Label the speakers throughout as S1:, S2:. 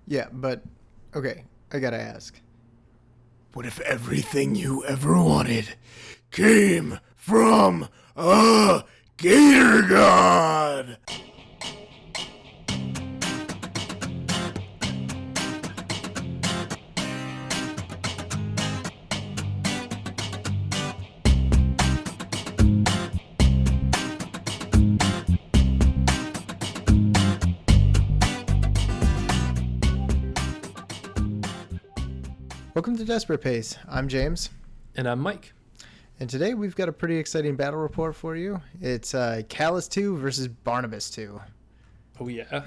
S1: Yeah, but okay, I gotta ask.
S2: What if everything you ever wanted came from a gator god?
S1: Welcome to Desperate Pace. I'm James,
S3: And I'm Mike.
S1: and today we've got a pretty exciting battle report for you. It's Kallus 2 versus Barnabas 2.
S3: Oh, yeah.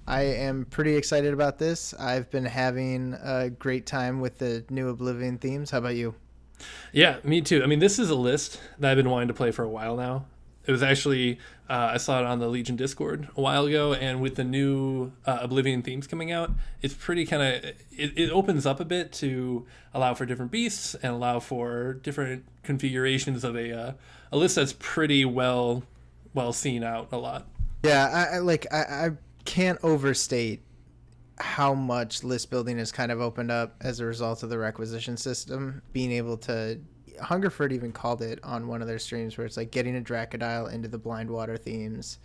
S1: I am pretty excited about this. I've been having a great time with the new Oblivion themes. How about you?
S3: Yeah, me too. I mean, this is a list that I've been wanting to play for a while now. It was actually, I saw it on the Legion Discord a while ago, and with the new Oblivion themes coming out, it's pretty kind of, it opens up a bit to allow for different beasts and allow for different configurations of a list that's pretty well seen out a lot.
S1: Yeah, I can't overstate how much list building has kind of opened up as a result of the requisition system. Being able to, Hungerford even called it on one of their streams, where it's like getting a Dracodile into the Blindwater themes,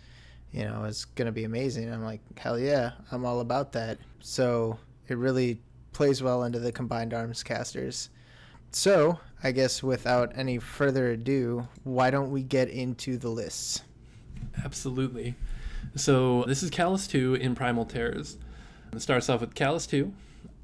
S1: is going to be amazing. I'm like, hell yeah, I'm all about that. So it really plays well into the combined arms casters. So I guess without any further ado, why don't we get into the lists?
S3: Absolutely. So this is Kallus 2 in Primal Terrors. It starts off with Kallus 2,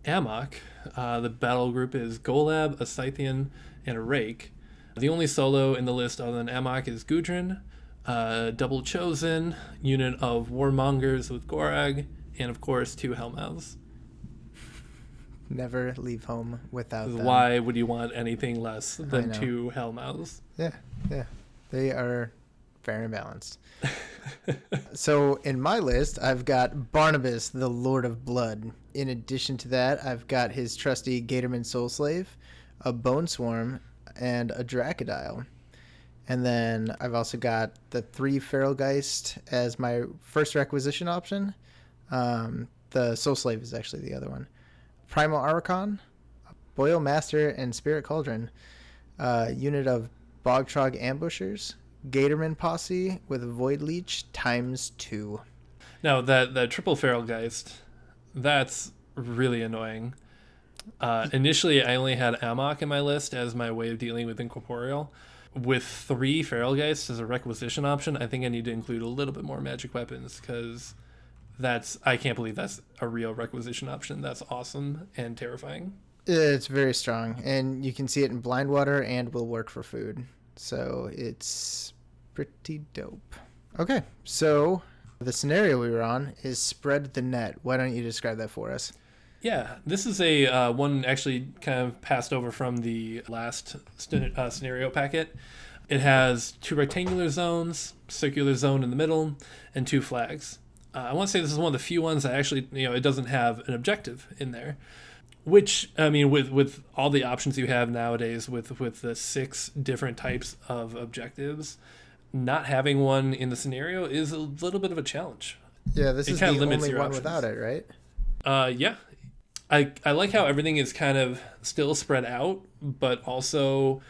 S3: Ammok. The battle group is Golab, a Scythean, and a Raek. The only solo in the list other than Ammok is Gudrun, double chosen, unit of Warmongers with Gorag, and of course 2 Hellmouths.
S1: Never leave home without them.
S3: Why would you want anything less than 2 Hellmouths?
S1: Yeah. They are fair and balanced. So in my list, I've got Barnabas, the Lord of Blood. In addition to that, I've got his trusty Gatorman Soul Slave, a Bone Swarm, and a Dracodile. And then I've also got the 3 Feral Geist as my first requisition option. The Soul Slave is actually the other one. Primal Archon, Boil Master, and Spirit Cauldron. Unit of Bogtrog Ambushers. Gatorman Posse with Void Leech ×2.
S3: Now, that triple Feral Geist, that's really annoying. Initially, I only had Ammok in my list as my way of dealing with Incorporeal. With 3 Feral Geists as a requisition option, I think I need to include a little bit more magic weapons, because I can't believe that's a real requisition option. That's awesome and terrifying.
S1: It's very strong, and you can see it in Blindwater and will work for food. So it's pretty dope. Okay, so the scenario we were on is Spread the Net. Why don't you describe that for us?
S3: Yeah, this is a one actually kind of passed over from the last scenario packet. It has 2 rectangular zones, circular zone in the middle, and 2 flags. I want to say this is one of the few ones that actually, it doesn't have an objective in there. Which, I mean, with all the options you have nowadays, with the 6 different types of objectives, not having one in the scenario is a little bit of a challenge.
S1: Yeah, this is the only one options without it, right?
S3: Yeah. I like how everything is kind of still spread out, but also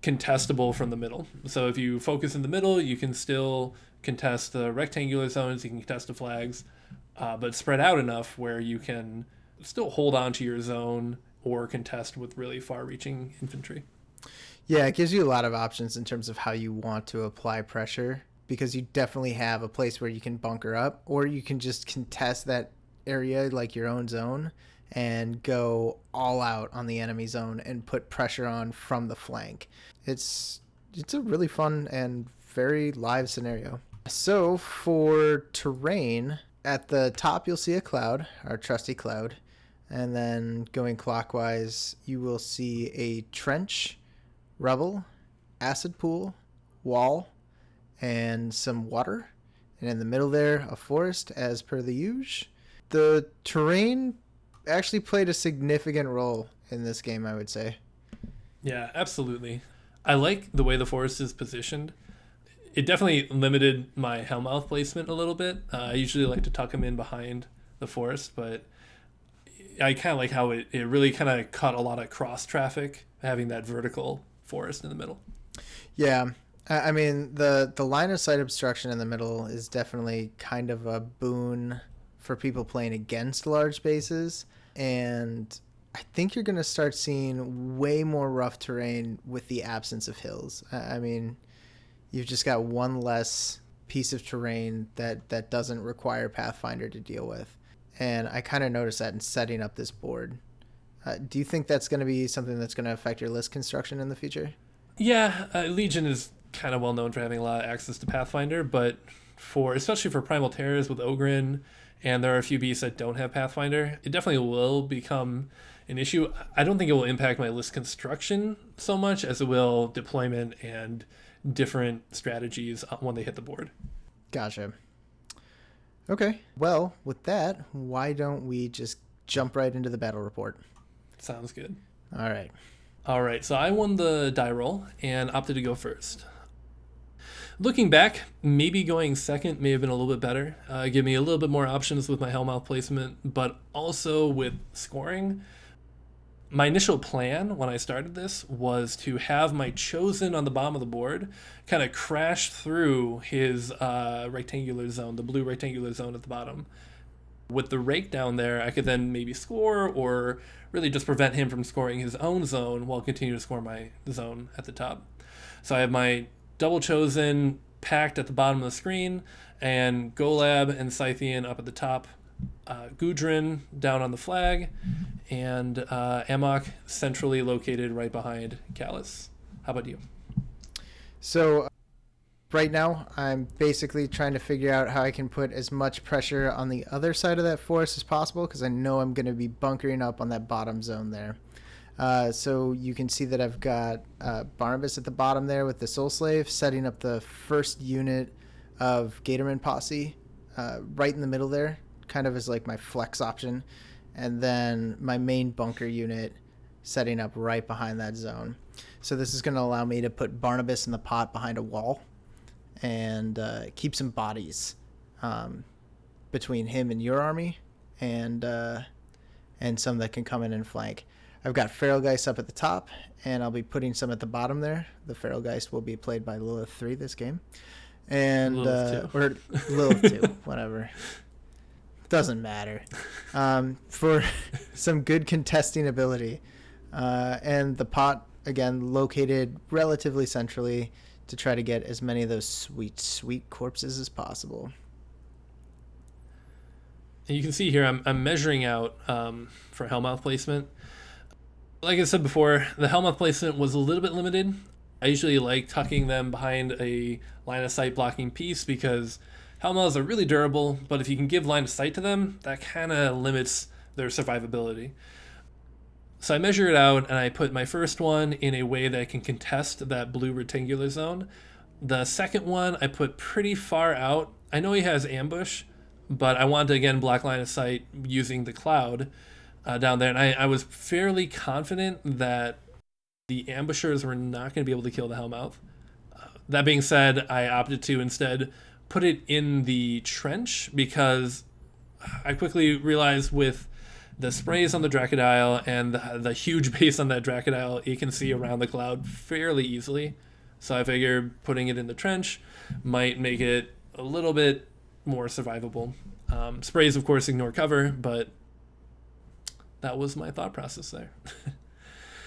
S3: contestable from the middle. So if you focus in the middle, you can still contest the rectangular zones, you can contest the flags, but spread out enough where you can still hold on to your zone or contest with really far-reaching infantry.
S1: Yeah, it gives you a lot of options in terms of how you want to apply pressure, because you definitely have a place where you can bunker up, or you can just contest that area like your own zone and go all out on the enemy zone and put pressure on from the flank. It's a really fun and very live scenario. So for terrain, at the top you'll see a cloud, our trusty cloud. And then going clockwise, you will see a trench, rubble, acid pool, wall, and some water. And in the middle there, a forest, as per the usual. The terrain actually played a significant role in this game, I would say.
S3: Yeah, absolutely. I like the way the forest is positioned. It definitely limited my Hellmouth placement a little bit. I usually like to tuck them in behind the forest, but I kind of like how it really kind of cut a lot of cross traffic, having that vertical forest in the middle.
S1: Yeah. I mean, the line of sight obstruction in the middle is definitely kind of a boon for people playing against large bases. And I think you're going to start seeing way more rough terrain with the absence of hills. I mean, you've just got one less piece of terrain that doesn't require Pathfinder to deal with. And I kind of noticed that in setting up this board. Do you think that's going to be something that's going to affect your list construction in the future?
S3: Yeah, Legion is kind of well known for having a lot of access to Pathfinder, but especially for Primal Terrors with Ogrun, and there are a few beasts that don't have Pathfinder, it definitely will become an issue. I don't think it will impact my list construction so much as it will deployment and different strategies when they hit the board.
S1: Gotcha. Okay. Well, with that, why don't we just jump right into the battle report?
S3: Sounds good.
S1: All right.
S3: So I won the die roll and opted to go first. Looking back, maybe going second may have been a little bit better. Give me a little bit more options with my Hellmouth placement, but also with scoring. My initial plan when I started this was to have my chosen on the bottom of the board kind of crash through his rectangular zone, the blue rectangular zone at the bottom. With the Raek down there, I could then maybe score or really just prevent him from scoring his own zone while continuing to score my zone at the top. So I have my double chosen packed at the bottom of the screen, and Golab and Scythean up at the top, Gudrun down on the flag, and Ammok centrally located right behind Kallus. How about you?
S1: So right now, I'm basically trying to figure out how I can put as much pressure on the other side of that forest as possible, because I know I'm going to be bunkering up on that bottom zone there. So you can see that I've got Barnabas at the bottom there with the Soul Slave, setting up the first unit of Gatorman posse right in the middle there, kind of as like my flex option. And then my main bunker unit setting up right behind that zone. So this is going to allow me to put Barnabas in the pot behind a wall and keep some bodies between him and your army, and some that can come in and flank. I've got Feral Geist up at the top, and I'll be putting some at the bottom there. The Feral Geist will be played by Lilith 3 this game. And
S3: Lilith 2.
S1: Or Lilith 2, whatever. Doesn't matter. For some good contesting ability. And the pot, again, located relatively centrally to try to get as many of those sweet, sweet corpses as possible.
S3: And you can see here I'm measuring out for Hellmouth placement. Like I said before, the Hellmouth placement was a little bit limited. I usually like tucking them behind a line of sight blocking piece because Hellmouths are really durable, but if you can give line of sight to them, that kind of limits their survivability. So I measure it out, and I put my first one in a way that I can contest that blue rectangular zone. The second one I put pretty far out. I know he has ambush, but I want to, again, block line of sight using the cloud down there. And I was fairly confident that the ambushers were not going to be able to kill the Hellmouth. That being said, I opted to instead put it in the trench because I quickly realized with the sprays on the Dracodile and the huge base on that Dracodile, you can see around the cloud fairly easily. So I figured putting it in the trench might make it a little bit more survivable. Sprays, of course, ignore cover, but that was my thought process there.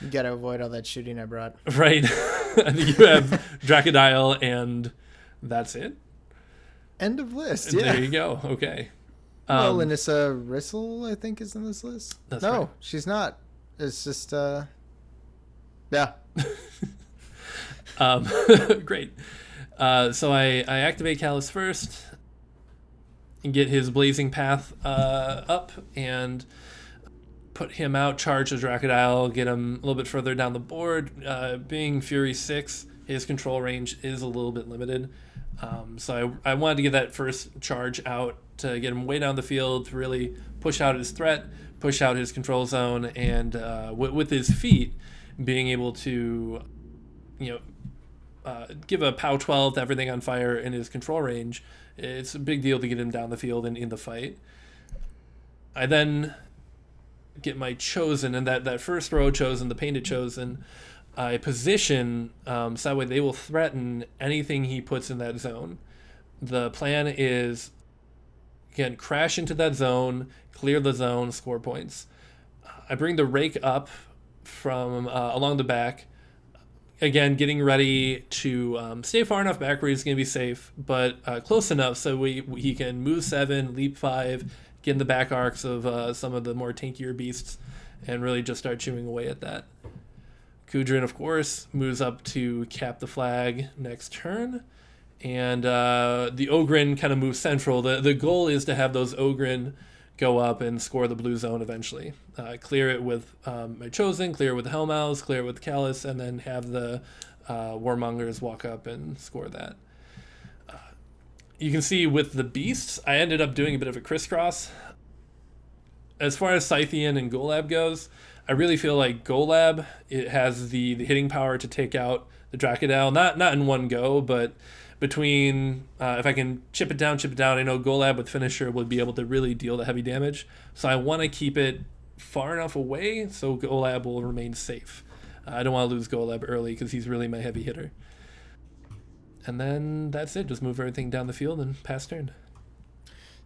S1: You got to avoid all that shooting I brought.
S3: Right. I think you have Dracodile, and that's it.
S1: End of list, yeah.
S3: There you go. Okay.
S1: Well, Anissa Rissel, I think, is in this list.
S3: That's
S1: no,
S3: right.
S1: She's not. It's just, yeah.
S3: Great. So I activate Kallus first and get his blazing path up and put him out, charge the Dracodile, get him a little bit further down the board. Being Fury 6, his control range is a little bit limited. So I wanted to get that first charge out to get him way down the field to really push out his threat, push out his control zone, and with his feet being able to, give a POW 12 to everything on fire in his control range. It's a big deal to get him down the field and in the fight. I then get my chosen, and that first row chosen, the painted chosen, I position so that way they will threaten anything he puts in that zone. The plan is, again, crash into that zone, clear the zone, score points. I bring the Raek up from along the back. Again, getting ready to stay far enough back where he's going to be safe, but close enough so he can move 7, leap 5, get in the back arcs of some of the more tankier beasts, and really just start chewing away at that. Gudrun, of course, moves up to cap the flag next turn, and the Ogrun kind of moves central. The goal is to have those Ogrun go up and score the blue zone eventually. Clear it with my chosen, clear it with the Hellmouths, clear it with Kallus, and then have the Warmongers walk up and score that. You can see with the beasts, I ended up doing a bit of a crisscross. As far as Scythean and Golab goes, I really feel like Golab, it has the hitting power to take out the Dracodile, not in one go, but between, if I can chip it down, I know Golab with Finisher would be able to really deal the heavy damage. So I want to keep it far enough away so Golab will remain safe. I don't want to lose Golab early because he's really my heavy hitter. And then that's it. Just move everything down the field and pass turn.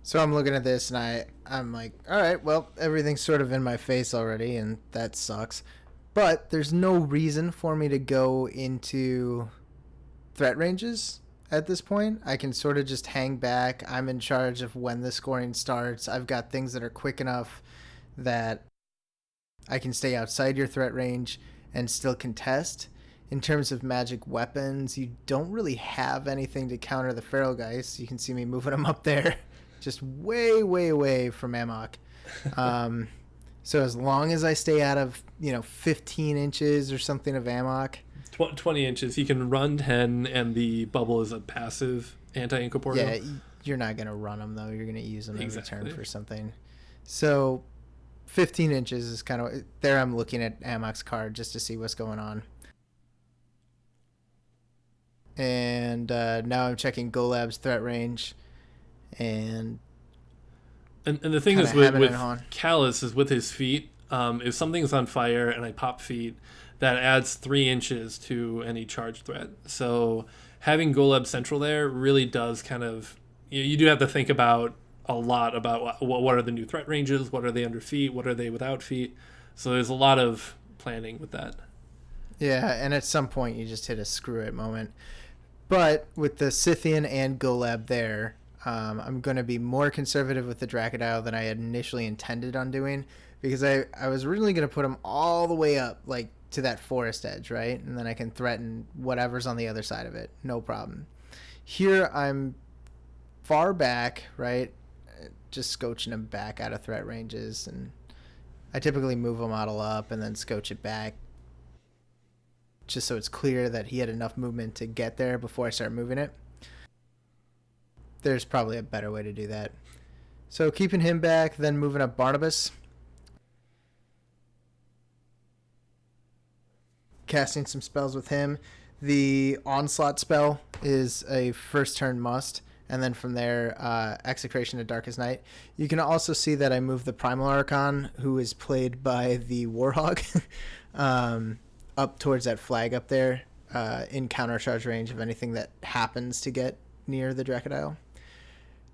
S1: So I'm looking at this and I'm like, all right, well, everything's sort of in my face already, and that sucks. But there's no reason for me to go into threat ranges at this point. I can sort of just hang back. I'm in charge of when the scoring starts. I've got things that are quick enough that I can stay outside your threat range and still contest. In terms of magic weapons, you don't really have anything to counter the Feral Geist. You can see me moving them up there. Just way, way, way from Ammok. So as long as I stay out of, 15 inches or something of Ammok.
S3: 20 inches. He can run 10, and the bubble is a passive anti-incorporeal.
S1: Yeah, you're not going to run them, though. You're going to use them in return for something. So 15 inches is kind of... There I'm looking at Ammok's card just to see what's going on. And now I'm checking Golab's threat range. And
S3: the thing is with Kallus is with his feet, if something's on fire and I pop feet, that adds 3 inches to any charge threat. So having Golab central there really does kind of, you do have to think about a lot about what are the new threat ranges, what are they under feet, what are they without feet. So there's a lot of planning with that.
S1: Yeah, and at some point you just hit a screw it moment. But with the Scythean and Golab there, I'm going to be more conservative with the Dracodile than I had initially intended on doing, because I was originally going to put him all the way up, like to that forest edge, right? And then I can threaten whatever's on the other side of it. No problem. Here I'm far back, right? Just scotching him back out of threat ranges. And I typically move a model up and then scotch it back, just so it's clear that he had enough movement to get there before I start moving it. There's probably a better way to do that. So keeping him back, then moving up Barnabas. Casting some spells with him. The Onslaught spell is a first turn must. And then from there, Execration of Darkest Night. You can also see that I moved the Primal Archon, who is played by the Warhog, up towards that flag up there, in counter charge range of anything that happens to get near the Dracodile.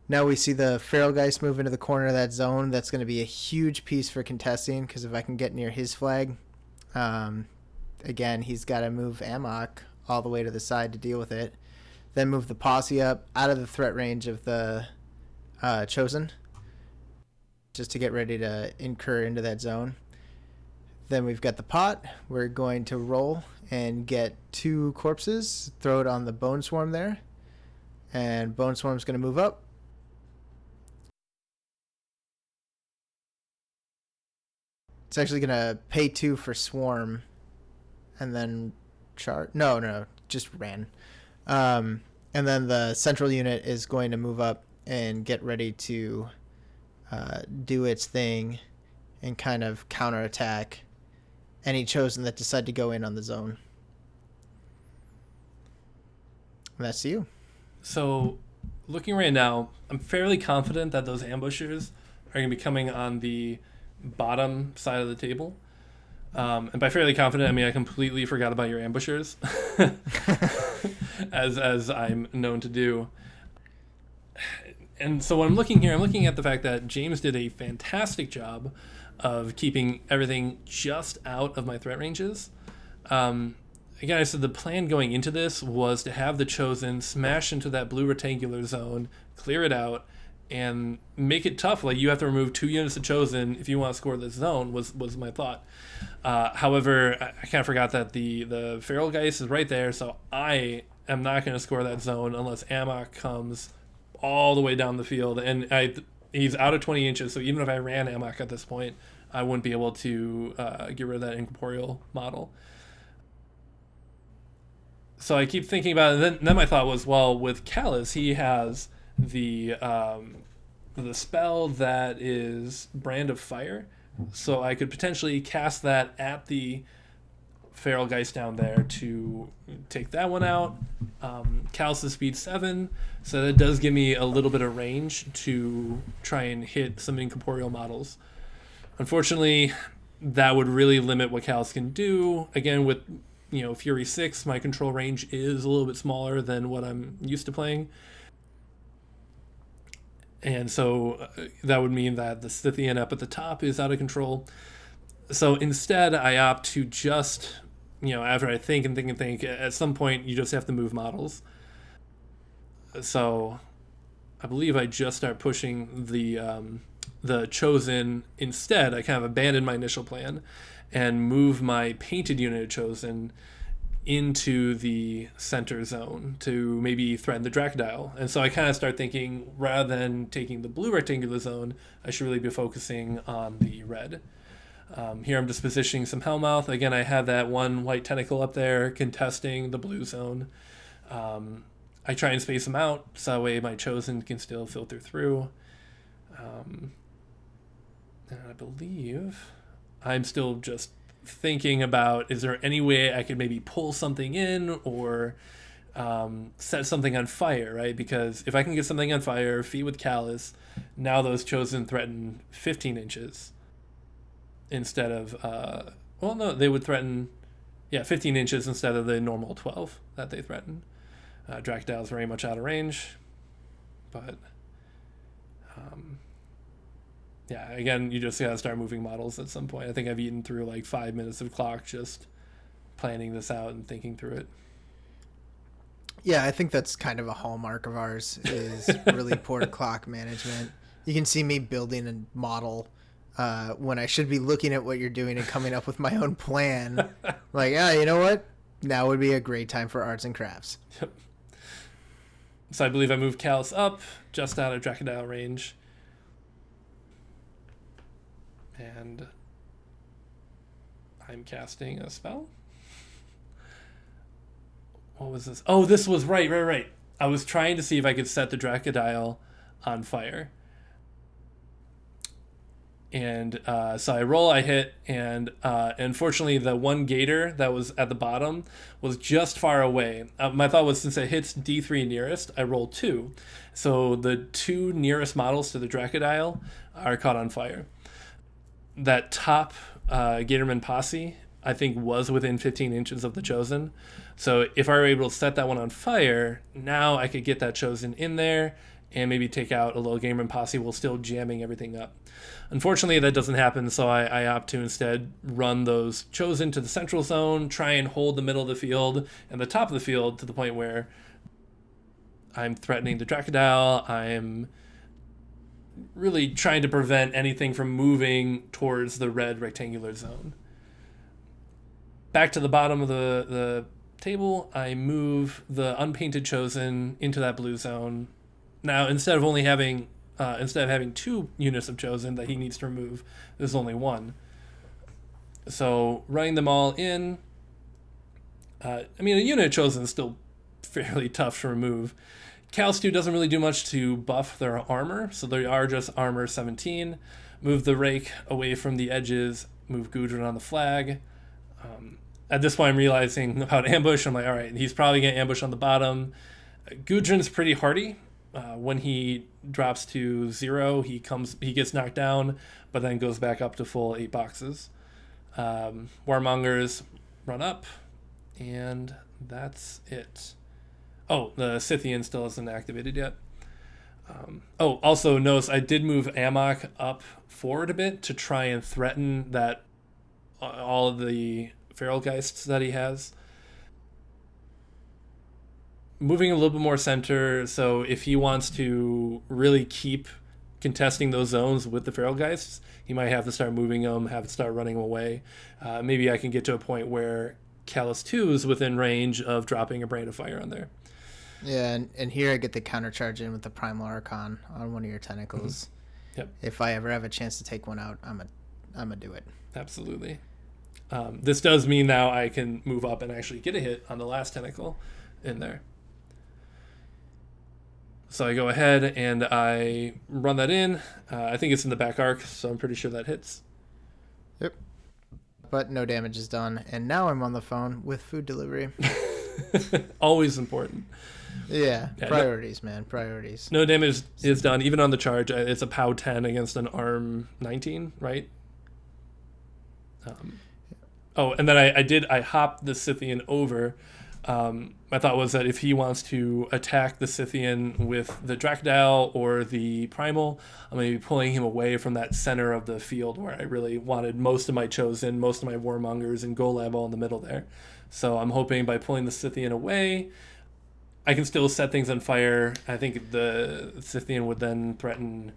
S1: Now we see the Feral Geist move into the corner of that zone. That's going to be a huge piece for contesting, because if I can get near his flag, again, he's got to move Ammok all the way to the side to deal with it. Then move the posse up out of the threat range of the Chosen, just to get ready to incur into that zone. Then we've got the pot. We're going to roll and get 2 corpses, throw it on the Bone Swarm there. And Bone Swarm's going to move up. It's actually going to pay 2 for Swarm and then charge. No, just ran. And then the central unit is going to move up and get ready to do its thing and kind of counterattack any Chosen that decide to go in on the zone. And that's you.
S3: So, looking right now, I'm fairly confident that those ambushers are going to be coming on the bottom side of the table. And by fairly confident, I mean I completely forgot about your ambushers, as I'm known to do. And so when I'm looking here, I'm looking at the fact that James did a fantastic job of keeping everything just out of my threat ranges. Again, I said the plan going into this was to have the Chosen smash into that blue rectangular zone, clear it out, and make it tough. Like, you have to remove 2 units of Chosen if you want to score this zone, was my thought. However, I kind of forgot that the Feral Geist is right there, so I am not going to score that zone unless Ammok comes all the way down the field. And he's out of 20 inches, so even if I ran Ammok at this point, I wouldn't be able to get rid of that incorporeal model. So I keep thinking about it, and then my thought was, well, with Kallus, he has the spell that is Brand of Fire, so I could potentially cast that at the Feral Geist down there to take that one out. Kallus is speed 7, so that does give me a little bit of range to try and hit some incorporeal models. Unfortunately, that would really limit what Kallus can do. Again, with Fury 6, my control range is a little bit smaller than what I'm used to playing. And so that would mean that the Scythean up at the top is out of control. So instead, I opt to just, after I think, at some point you just have to move models. So I believe I just start pushing the Chosen instead. I kind of abandoned my initial plan and move my painted unit of Chosen into the center zone to maybe threaten the Dracodile. And so I kind of start thinking, rather than taking the blue rectangular zone, I should really be focusing on the red. Here I'm just positioning some Hellmouth. Again, I have that one white tentacle up there contesting the blue zone. I try and space them out so that way my Chosen can still filter through. And I believe I'm still just thinking about, is there any way I could maybe pull something in or set something on fire, right? Because if I can get something on fire, feed with Kallus, now those Chosen threaten 15 inches instead of, they would threaten, 15 inches instead of the normal 12 that they threaten. Dracodile's very much out of range, but again, you just gotta start moving models at some point. I think I've eaten through like 5 minutes of clock just planning this out and thinking through it.
S1: Yeah, I think that's kind of a hallmark of ours, is really poor clock management. You can see me building a model when I should be looking at what you're doing and coming up with my own plan. Like, you know what? Now would be a great time for arts and crafts.
S3: Yep. So I believe I moved Kallus up just out of Dracodile range. And I'm casting a spell. What was this? Oh, this was right. I was trying to see if I could set the Dracodile on fire. And so I roll, I hit, and unfortunately the one gator that was at the bottom was just far away. My thought was, since it hits D3 nearest, I roll 2. So the 2 nearest models to the Dracodile are caught on fire. That top Gatorman posse, I think, was within 15 inches of the Chosen. So if I were able to set that one on fire, now I could get that Chosen in there and maybe take out a little Gatorman posse while still jamming everything up. Unfortunately, that doesn't happen, so I opt to instead run those Chosen to the central zone, try and hold the middle of the field and the top of the field to the point where I'm threatening the Dracodile. I'm really trying to prevent anything from moving towards the red rectangular zone. Back to the bottom of the table, I move the unpainted Chosen into that blue zone. Now, instead of having 2 units of Chosen that he needs to remove, there's only 1. So running them all in, a unit of Chosen is still fairly tough to remove. Kallus 2 doesn't really do much to buff their armor, so they are just armor 17. Move the Raek away from the edges, move Gudrun on the flag. At this point, I'm realizing about ambush. I'm like, all right, he's probably going to ambush on the bottom. Gudrun's pretty hardy, when he drops to 0, he gets knocked down, but then goes back up to full 8 boxes. Warmongers run up, and that's it. Oh, the Scythean still isn't activated yet. Also notice I did move Ammok up forward a bit to try and threaten that all of the feral geists that he has. Moving a little bit more center, so if he wants to really keep contesting those zones with the feral geists, he might have to start moving them, have to start running them away. Maybe I can get to a point where Kallus 2 is within range of dropping a Brand of Fire on there.
S1: Yeah, and here I get the countercharge in with the Primal Archon on one of your tentacles.
S3: Mm-hmm. Yep.
S1: If I ever have a chance to take one out, I'm a do it.
S3: Absolutely. This does mean now I can move up and actually get a hit on the last tentacle in there. So I go ahead and I run that in. I think it's in the back arc, so I'm pretty sure that hits.
S1: Yep. But no damage is done. And now I'm on the phone with food delivery.
S3: Always important.
S1: Yeah, priorities, man. Priorities.
S3: No damage is done, even on the charge. It's a POW 10 against an ARM 19, right? And then I hopped the Scythean over. My thought was that if he wants to attack the Scythean with the Dracodile or the Primal, I'm going to be pulling him away from that center of the field where I really wanted most of my Chosen, most of my Warmongers, and Golab all in the middle there. So I'm hoping by pulling the Scythean away, I can still set things on fire. I think the Scythean would then threaten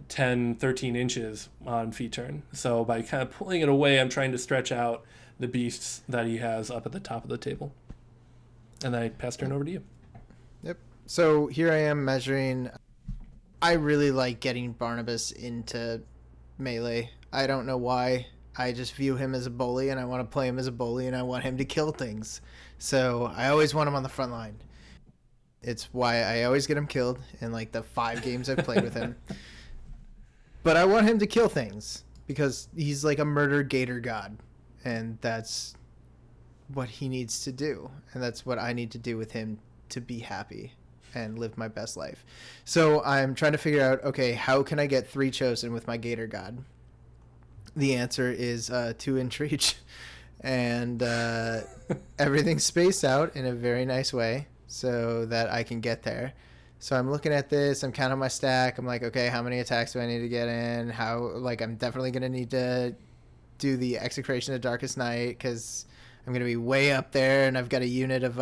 S3: 10, 13 inches on feet turn. So by kind of pulling it away, I'm trying to stretch out the beasts that he has up at the top of the table. And then I pass turn over to you.
S1: Yep. So here I am measuring. I really like getting Barnabas into melee. I don't know why. I just view him as a bully, and I want to play him as a bully, and I want him to kill things. So I always want him on the front line. It's why I always get him killed in like the 5 games I've played with him. But I want him to kill things because he's like a murder gator god, and that's what he needs to do, and that's what I need to do with him to be happy and live my best life. So I'm trying to figure out, okay, how can I get 3 chosen with my gator god? The answer is 2 intrigue, and everything's spaced out in a very nice way so that I can get there. So I'm looking at this, I'm counting my stack, I'm like, okay, how many attacks do I need to get in? I'm definitely going to need to do the Execration of Darkest Night because I'm going to be way up there, and I've got a unit of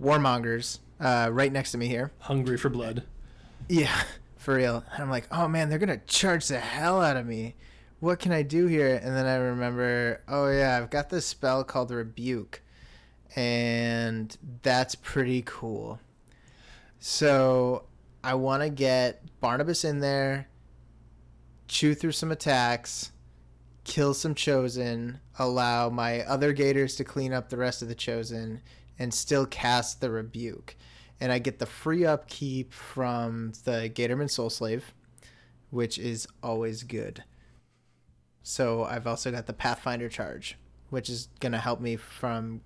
S1: Warmongers right next to me here.
S3: Hungry for blood.
S1: Yeah, for real. And I'm like, oh man, they're going to charge the hell out of me. What can I do here? And then I remember, oh yeah, I've got this spell called Rebuke, and that's pretty cool. So I want to get Barnabas in there, chew through some attacks, kill some Chosen, allow my other Gators to clean up the rest of the Chosen, and still cast the Rebuke. And I get the free upkeep from the Gatorman Soul Slave, which is always good. So I've also got the Pathfinder charge, which is going to help me from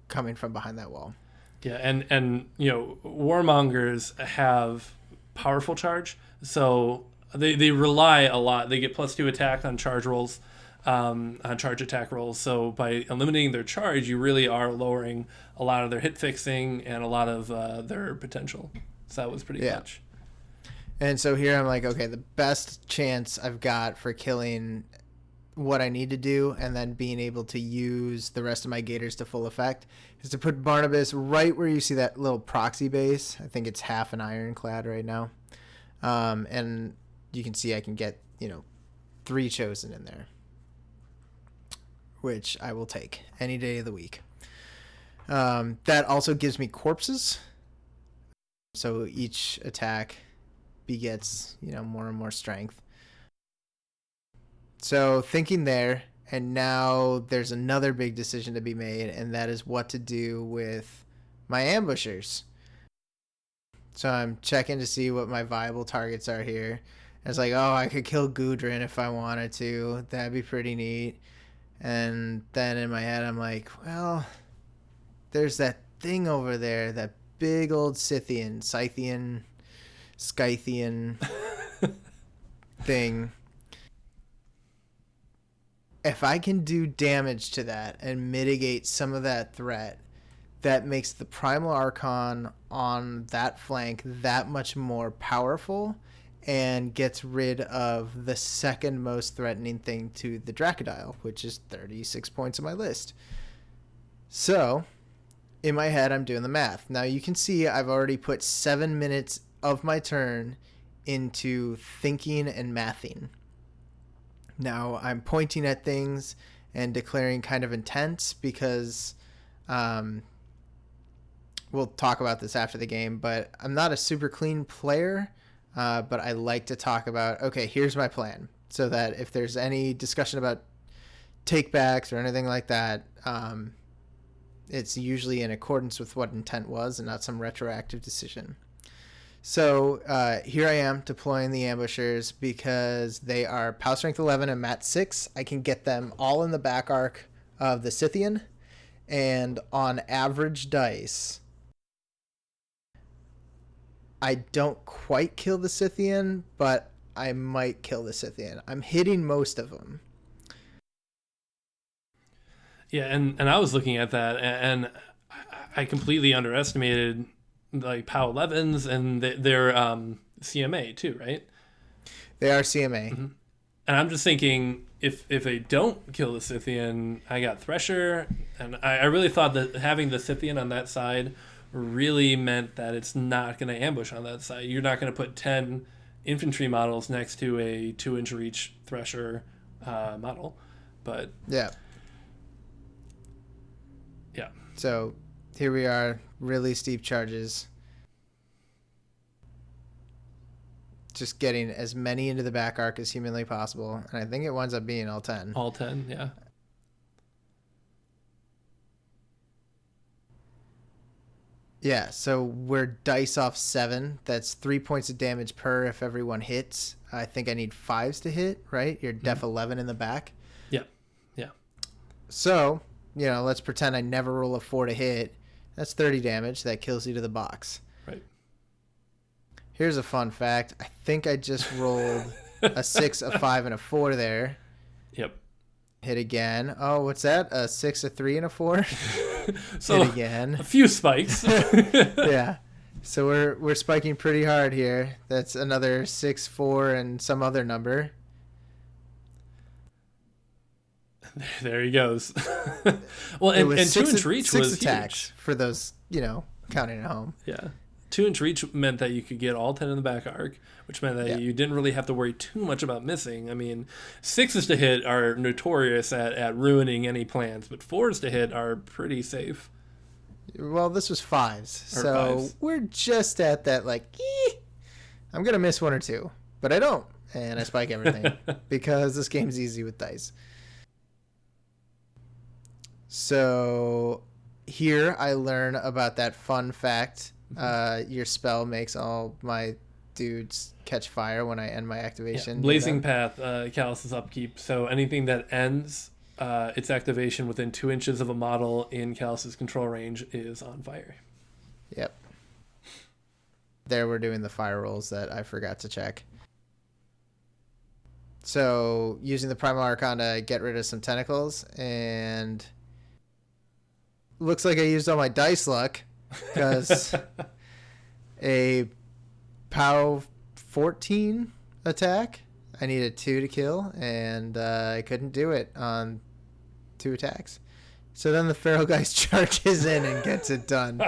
S1: coming from behind that wall.
S3: Yeah, and Warmongers have powerful charge, so they rely a lot. They get +2 attack on charge rolls, on charge attack rolls. So by eliminating their charge, you really are lowering a lot of their hit fixing and a lot of their potential. So that was pretty clutch.
S1: And so here I'm like, okay, the best chance I've got for killing what I need to do and then being able to use the rest of my Gators to full effect is to put Barnabas right where you see that little proxy base. I think it's half an ironclad right now. And you can see I can get, 3 Chosen in there, which I will take any day of the week. That also gives me corpses. So each attack begets, more and more strength. So thinking there, and now there's another big decision to be made, and that is what to do with my ambushers. So I'm checking to see what my viable targets are here. It's like, oh, I could kill Gudrun if I wanted to. That'd be pretty neat. And then in my head, I'm like, well, there's that thing over there, that big old Scythean thing. If I can do damage to that and mitigate some of that threat, that makes the Primal Archon on that flank that much more powerful and gets rid of the second most threatening thing to the Dracodile, which is 36 points on my list. So, in my head, I'm doing the math. Now, you can see I've already put 7 minutes of my turn into thinking and mathing. Now, I'm pointing at things and declaring kind of intent because we'll talk about this after the game, but I'm not a super clean player, but I like to talk about, okay, here's my plan, so that if there's any discussion about takebacks or anything like that, it's usually in accordance with what intent was and not some retroactive decision. So here I am deploying the ambushers because they are POW Strength 11 and Mat 6. I can get them all in the back arc of the Scythean, and on average dice, I don't quite kill the Scythean, but I might kill the Scythean. I'm hitting most of them.
S3: Yeah, and I was looking at that, and I completely underestimated like POW 11s, and they're CMA too, right?
S1: They are CMA.
S3: Mm-hmm. And I'm just thinking, if they don't kill the Scythean, I got Thresher, and I really thought that having the Scythean on that side really meant that it's not going to ambush on that side. You're not going to put 10 infantry models next to a 2-inch reach Thresher model. But
S1: yeah. So here we are, really steep charges. Just getting as many into the back arc as humanly possible. And I think it winds up being all 10.
S3: All 10, yeah.
S1: Yeah, so we're dice off 7. That's 3 points of damage per if everyone hits. I think I need 5s to hit, right? You're def 11 in the back.
S3: Yeah, yeah.
S1: So, let's pretend I never roll a 4 to hit. That's 30 damage. That kills you to the box.
S3: Right.
S1: Here's a fun fact. I think I just rolled a 6, a 5, and a 4 there.
S3: Yep.
S1: Hit again. Oh, what's that? A 6, a 3, and a 4?
S3: So
S1: hit again.
S3: A few spikes.
S1: Yeah. So we're spiking pretty hard here. That's another 6, 4, and some other number.
S3: There he goes. Well, and 2-inch reach was
S1: attacks
S3: huge.
S1: For those, counting at home.
S3: Yeah. 2-inch reach meant that you could get all 10 in the back arc, which meant that you didn't really have to worry too much about missing. I mean, 6s to hit are notorious at ruining any plans, but 4s to hit are pretty safe.
S1: Well, this was 5s. We're just at that, I'm going to miss 1 or 2, but I don't. And I spike everything because this game's easy with dice. So here I learn about that fun fact. Your spell makes all my dudes catch fire when I end my activation.
S3: Yeah. Blazing Path, Kallus' upkeep. So anything that ends its activation within 2 inches of a model in Kallus' control range is on fire.
S1: Yep. There we're doing the fire rolls that I forgot to check. So using the Primal Archon to get rid of some tentacles, and looks like I used all my dice luck because a POW 14 attack, I needed 2 to kill, and I couldn't do it on 2 attacks. So then the feral guy charges in and gets it done.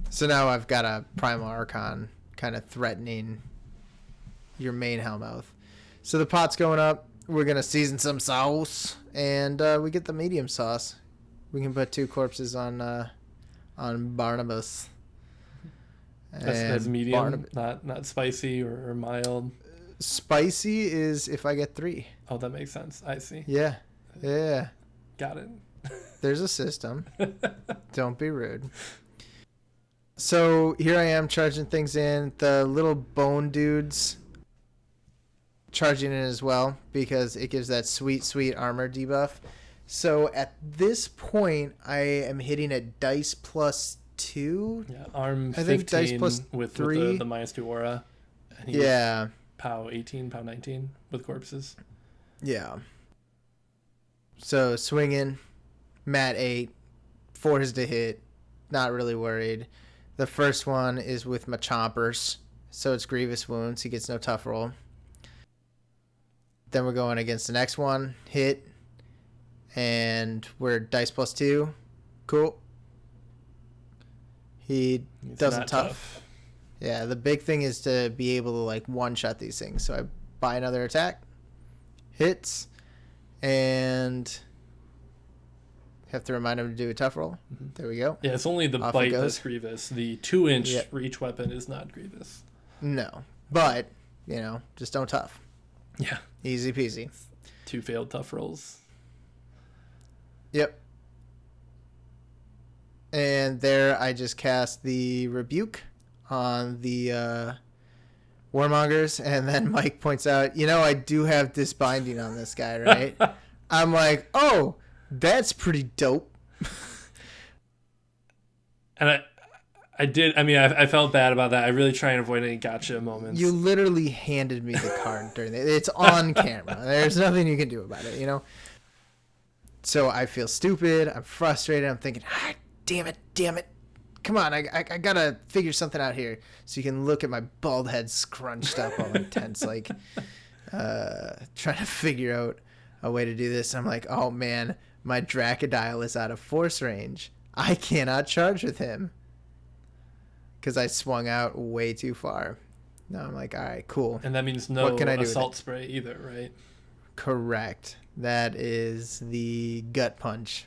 S1: So now I've got a Primal Archon kind of threatening your main Hellmouth. So the pot's going up. We're going to season some sauce, and we get the medium sauce. We can put 2 corpses on Barnabas.
S3: That's medium, not spicy or mild.
S1: Spicy is if I get 3.
S3: Oh, that makes sense. I see.
S1: Yeah.
S3: Got it.
S1: There's a system. Don't be rude. So here I am charging things in. The little bone dudes charging in as well because it gives that sweet armor debuff. So at this point, I am hitting a dice plus 2.
S3: Yeah, arm
S1: I
S3: 15
S1: think dice plus
S3: with
S1: 3.
S3: the -2 aura. And
S1: Yeah.
S3: POW 18, POW 19 with corpses.
S1: Yeah. So swinging, mat 8, forced to hit, not really worried. The first one is with my chompers, so it's grievous wounds. He gets no tough roll. Then we're going against the next one, hit, and we're dice plus 2. Cool. He
S3: It's
S1: doesn't
S3: not
S1: tough. Yeah, the big thing is to be able to like one-shot these things. So I buy another attack, hits, and have to remind him to do a tough roll.
S3: Mm-hmm.
S1: There we go.
S3: Yeah, it's only the
S1: Off
S3: bite
S1: it goes.
S3: that's grievous. The 2-inch
S1: Yep.
S3: reach weapon is not grievous.
S1: No, but just don't tough.
S3: Yeah,
S1: Easy peasy.
S3: 2 failed tough rolls.
S1: Yep. And there I just cast the rebuke on the Warmongers, and then Mike points out, I do have disbinding on this guy, right? I'm like, oh, that's pretty dope.
S3: And I felt bad about that. I really try and avoid any gotcha moments.
S1: You literally handed me the card during it's on camera. There's nothing you can do about it, So I feel stupid. I'm frustrated. I'm thinking, damn it. Come on, I gotta figure something out here. So you can look at my bald head scrunched up all intense, like trying to figure out a way to do this. I'm like, oh man, my Dracodile is out of force range. I cannot charge with him. Because I swung out way too far. Now I'm like, all right, cool.
S3: And that means no
S1: What can I do
S3: assault spray either, right?
S1: Correct. That is the gut punch.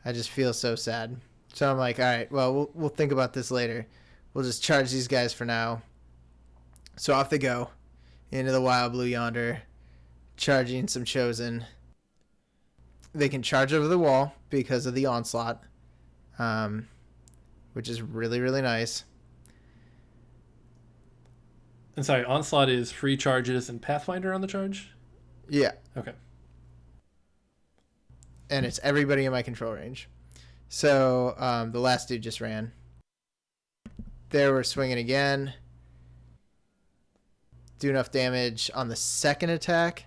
S1: I just feel so sad. So I'm like, all right, well, we'll think about this later. We'll just charge these guys for now. So off they go into the wild blue yonder, charging some chosen. They can charge over the wall because of the onslaught, which is really, really nice.
S3: And sorry, onslaught is free charges and Pathfinder on the charge?
S1: Yeah.
S3: Okay.
S1: And it's everybody in my control range. So the last dude just ran. There we're swinging again. Do enough damage on the second attack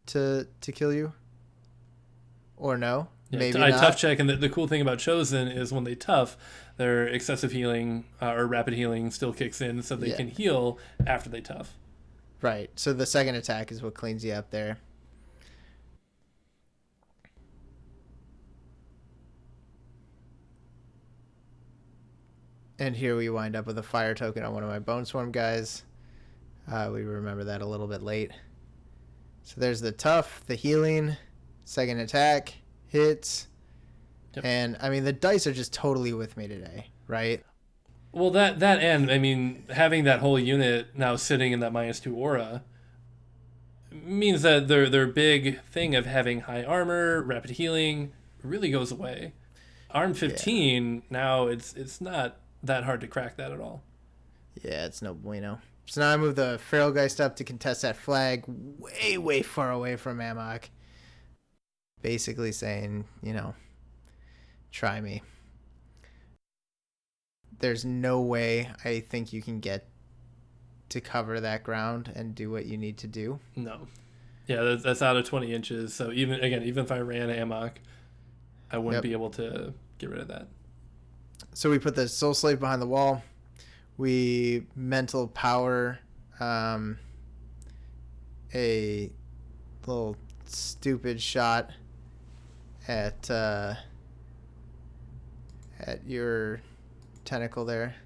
S1: to kill you. Or no?
S3: Yeah,
S1: Maybe
S3: I
S1: not.
S3: tough check, and the cool thing about Chosen is when they tough, their excessive healing or rapid healing still kicks in, so they can heal after they tough.
S1: Right. So the second attack is what cleans you up there. And here we wind up with a fire token on one of my Bone Swarm guys. We remember that a little bit late. So there's the tough, the healing, second attack, hits.
S3: Yep.
S1: And, the dice are just totally with me today, right?
S3: Well, that end, having that whole unit now sitting in that -2 aura means that their big thing of having high armor, rapid healing really goes away. Arm 15, now it's not that hard to crack that at all.
S1: Yeah, it's no bueno. So now I move the Feral Geist up to contest that flag way, way far away from Ammok. Basically saying, try me. There's no way I think you can get to cover that ground and do what you need to do.
S3: No. Yeah, that's out of 20 inches. So even if I ran Ammok, I wouldn't be able to get rid of that.
S1: So we put the Soul Slave behind the wall. We mental power a little stupid shot at your tentacle there,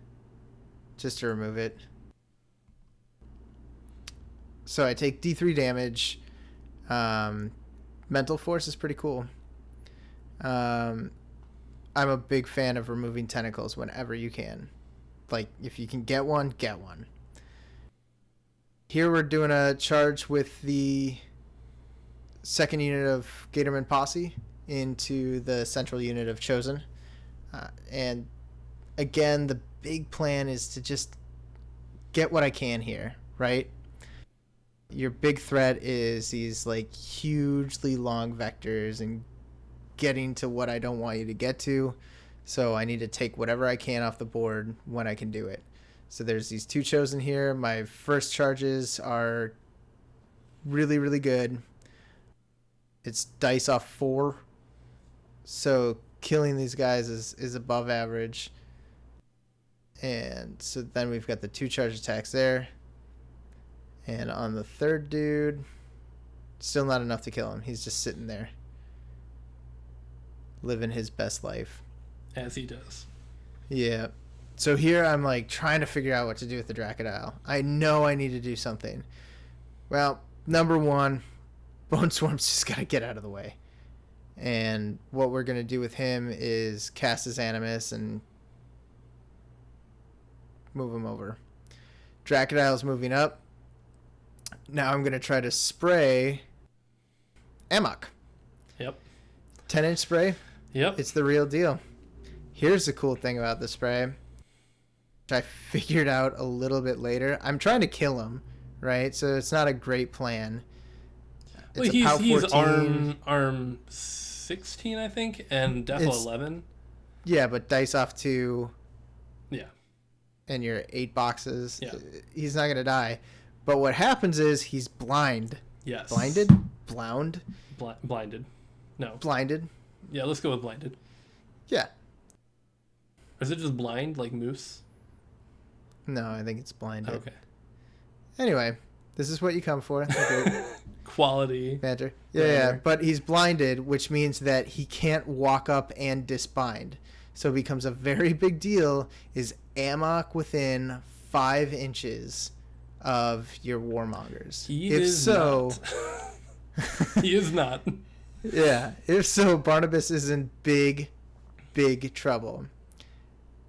S1: just to remove it. So I take D3 damage. Mental force is pretty cool. I'm a big fan of removing tentacles whenever you can. Like, if you can get one, get one. Here we're doing a charge with the second unit of Gatorman Posse into the central unit of Chosen. And again, the big plan is to just get what I can here, right? Your big threat is these like hugely long vectors and getting to what I don't want you to get to. So I need to take whatever I can off the board when I can do it. So there's these 2 chosen here. My first charges are really, really good. It's dice off 4. So killing these guys is above average. And so then we've got the 2 charge attacks there. And on the third dude, still not enough to kill him. He's just sitting there, living his best life.
S3: As he does.
S1: Yeah. So here I'm like trying to figure out what to do with the Dracodile. I know I need to do something. Well, number 1, Bone Swarm's just got to get out of the way. And what we're going to do with him is cast his Animus and move him over. Dracodile's moving up. Now I'm going to try to spray Ammok.
S3: Yep.
S1: 10-inch spray.
S3: Yep.
S1: It's the real deal. Here's the cool thing about the spray, which I figured out a little bit later. I'm trying to kill him, right? So it's not a great plan.
S3: Well, he's arm 16, I think, and Def 11.
S1: Yeah, but dice off 2.
S3: Yeah.
S1: And your 8 boxes.
S3: Yeah.
S1: He's not going to die. But what happens is he's blind.
S3: Yes.
S1: Blinded? Blound?
S3: Blinded. No.
S1: Blinded?
S3: Yeah, let's go with blinded.
S1: Yeah.
S3: Or is it just blind, like moose?
S1: No, I think it's blinded.
S3: Okay.
S1: Anyway, this is what you come for.
S3: Quality.
S1: Banter. Yeah, but he's blinded, which means that he can't walk up and disbind. So it becomes a very big deal. Is Ammok within 5 inches of your Warmongers?
S3: He is not. He is not.
S1: Yeah. If so, Barnabas is in big, big trouble.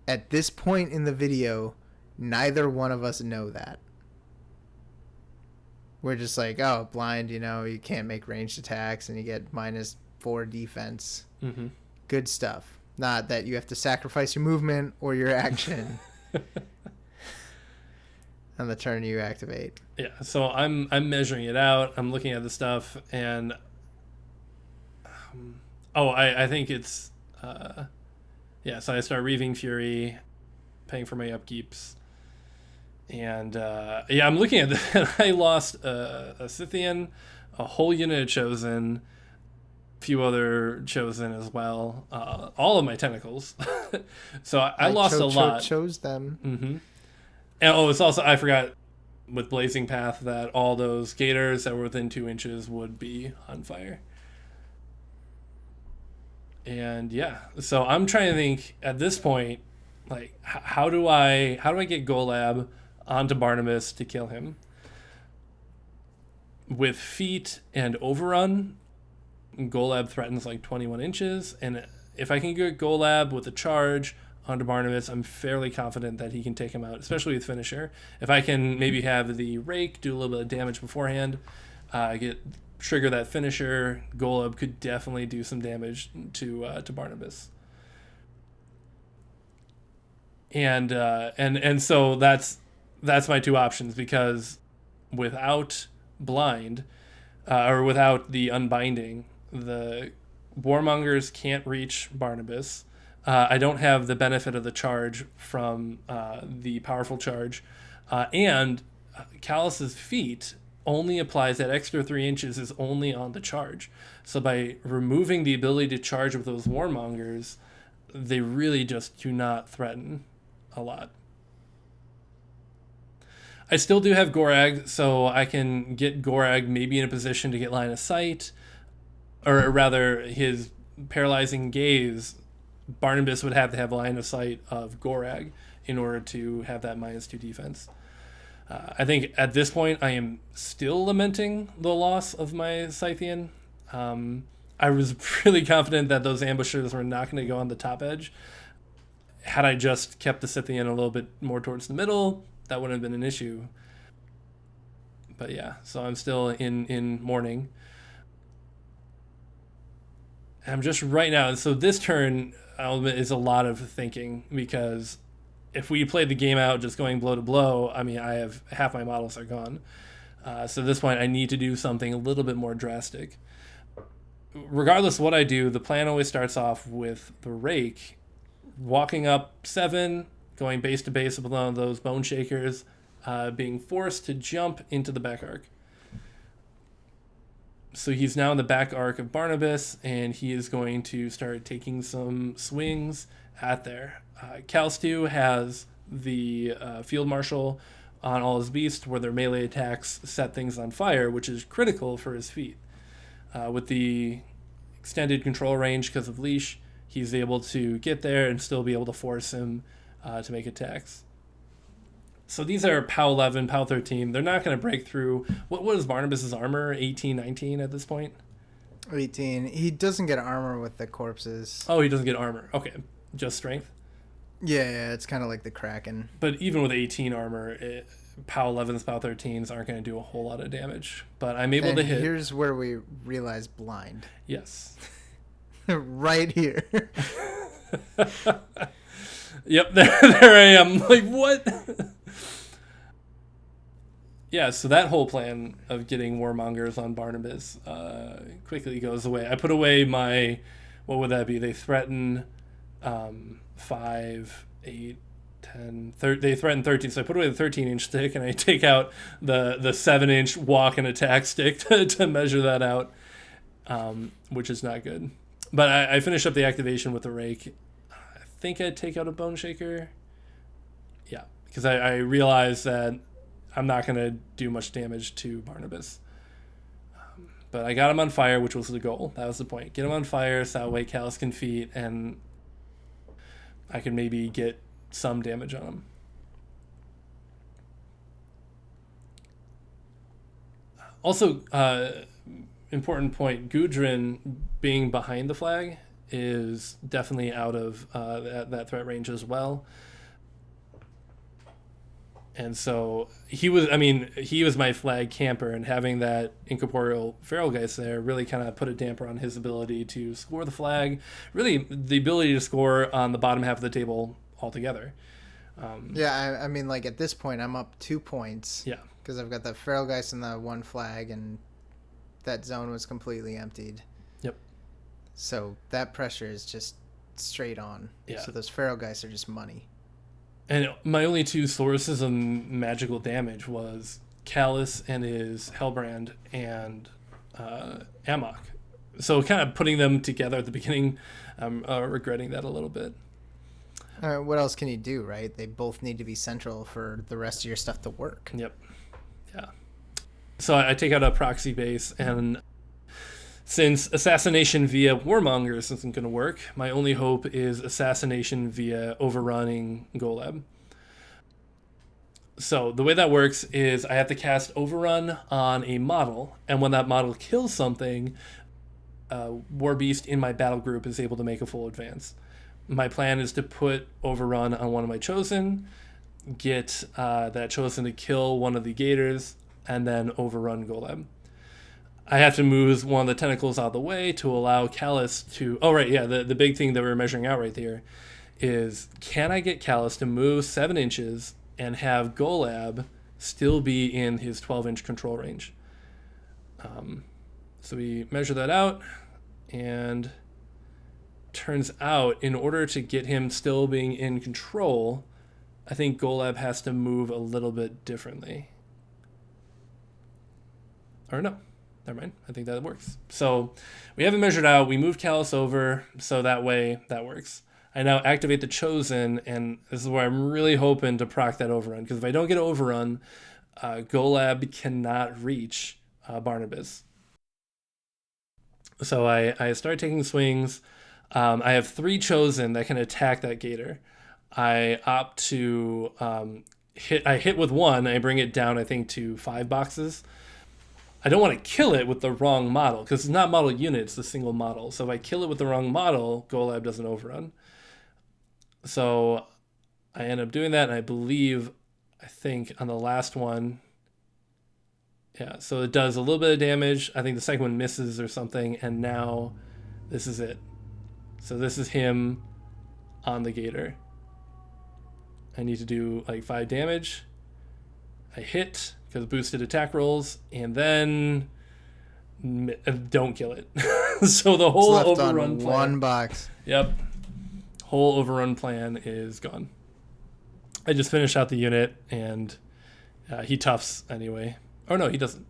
S1: At this point in the video, neither one of us know that. We're just like, oh, blind, you can't make ranged attacks and you get -4 defense.
S3: Mm-hmm.
S1: Good stuff. Not that you have to sacrifice your movement or your action on the turn you activate.
S3: Yeah, so I'm measuring it out. I'm looking at the stuff, and I think it's so I start Reaving Fury, paying for my upkeeps, and I'm looking at that. I lost a Scythian, a whole unit of Chosen, a few other Chosen as well, all of my Tentacles. So I lost a lot.
S1: Chose them.
S3: Mm-hmm. And it's also, I forgot with Blazing Path that all those Gators that were within 2 inches would be on fire. And yeah, so I'm trying to think at this point, like, how do I get Golab onto Barnabas to kill him? With feet and overrun, Golab threatens like 21 inches, and if I can get Golab with a charge onto Barnabas, I'm fairly confident that he can take him out, especially with finisher. If I can maybe have the Raek do a little bit of damage beforehand, trigger that finisher, Golab could definitely do some damage to Barnabas. And so that's my 2 options, because without blind or without the unbinding, the Warmongers can't reach Barnabas. I don't have the benefit of the charge from the powerful charge, and Kallus's feat only applies, that extra 3 inches is only on the charge. So by removing the ability to charge with those Warmongers, they really just do not threaten a lot. I still do have Gorag, so I can get Gorag maybe in a position to get line of sight, or rather his paralyzing gaze. Barnabas would have to have line of sight of Gorag in order to have that -2 defense. I think at this point I am still lamenting the loss of my Scythean. I was really confident that those ambushers were not going to go on the top edge. Had I just kept the Scythian a little bit more towards the middle, that wouldn't have been an issue. But yeah, so I'm still in mourning. I'm just right now, so this turn, I'll admit, is a lot of thinking, because if we played the game out just going blow to blow, I mean, I have half my models are gone. So at this point, I need to do something a little bit more drastic. Regardless of what I do, the plan always starts off with the Raek walking up 7, going base to base with one of those bone shakers, being forced to jump into the back arc. So he's now in the back arc of Barnabas, and he is going to start taking some swings at there. Kallus 2 has the Field Marshal on all his beasts, where their melee attacks set things on fire, which is critical for his feat. With the extended control range because of leash, he's able to get there and still be able to force him to make attacks. So these are POW 11, POW 13. They're not going to break through. What is Barnabas' armor? 18, 19 at this point?
S1: 18. He doesn't get armor with the corpses.
S3: Oh, he doesn't get armor. Okay, just strength?
S1: Yeah, it's kind of like the Kraken.
S3: But even with 18 armor, POW 11s, POW 13s aren't going to do a whole lot of damage. But I'm able to hit.
S1: Here's where we realize blind.
S3: Yes.
S1: Right here.
S3: Yep, there I am. Like, what? Yeah, so that whole plan of getting Warmongers on Barnabas quickly goes away. I put away my, what would that be? They threaten 5, 8, 10, they threaten 13, so I put away the 13-inch stick, and I take out the 7-inch walk and attack stick to measure that out, which is not good. But I finish up the activation with the Raek. I think I'd take out a Bone Shaker. Yeah, because I realized that I'm not going to do much damage to Barnabas. But I got him on fire, which was the goal. That was the point. Get him on fire so that way Kallus can feat, and I can maybe get some damage on him. Also, important point, Gudrun being behind the flag is definitely out of that threat range as well. And so he was my flag camper, and having that incorporeal feral geist there really kind of put a damper on his ability to score the flag, really the ability to score on the bottom half of the table altogether.
S1: Yeah, I mean, like, at this point, I'm up 2 points.
S3: Yeah.
S1: Because I've got the feral geist and the 1 flag, and that zone was completely emptied.
S3: Yep.
S1: So that pressure is just straight on.
S3: Yeah.
S1: So those feral geists are just money.
S3: And my only 2 sources of magical damage was Kallus and his Hellbrand and Ammok. So kind of putting them together at the beginning, I'm regretting that a little bit.
S1: What else can you do, right? They both need to be central for the rest of your stuff to work.
S3: Yep. Yeah. So I take out a proxy base, and since assassination via Warmongers isn't going to work, my only hope is assassination via overrunning Golab. So the way that works is I have to cast Overrun on a model, and when that model kills something, War Beast in my battle group is able to make a full advance. My plan is to put Overrun on one of my Chosen, get that Chosen to kill one of the Gators, and then overrun Golab. I have to move one of the Tentacles out of the way to allow Kallus to... Oh, right, yeah, the big thing that we're measuring out right there is, can I get Kallus to move 7 inches and have Golab still be in his 12-inch control range? So we measure that out, and turns out in order to get him still being in control, I think Golab has to move a little bit differently. Or no, never mind. I think that works. So we have it measured out. We move Kallus over, so that way that works. I now activate the Chosen, and this is where I'm really hoping to proc that overrun, because if I don't get overrun, Golab cannot reach Barnabas. So I start taking swings. I have 3 Chosen that can attack that Gator. I opt to hit with 1. I bring it down, I think, to 5 boxes. I don't want to kill it with the wrong model, because it's not model unit, it's the single model. So if I kill it with the wrong model, Golab doesn't overrun. So I end up doing that, and I think on the last one, yeah, so it does a little bit of damage. I think the second one misses or something, and now this is it. So this is him on the Gator. I need to do like 5 damage. I hit because boosted attack rolls, and then don't kill it. So the whole
S1: It's left
S3: overrun
S1: on
S3: plan.
S1: one box.
S3: Yep. Whole overrun plan is gone. I just finished out the unit, and he toughs anyway. Oh no, he doesn't.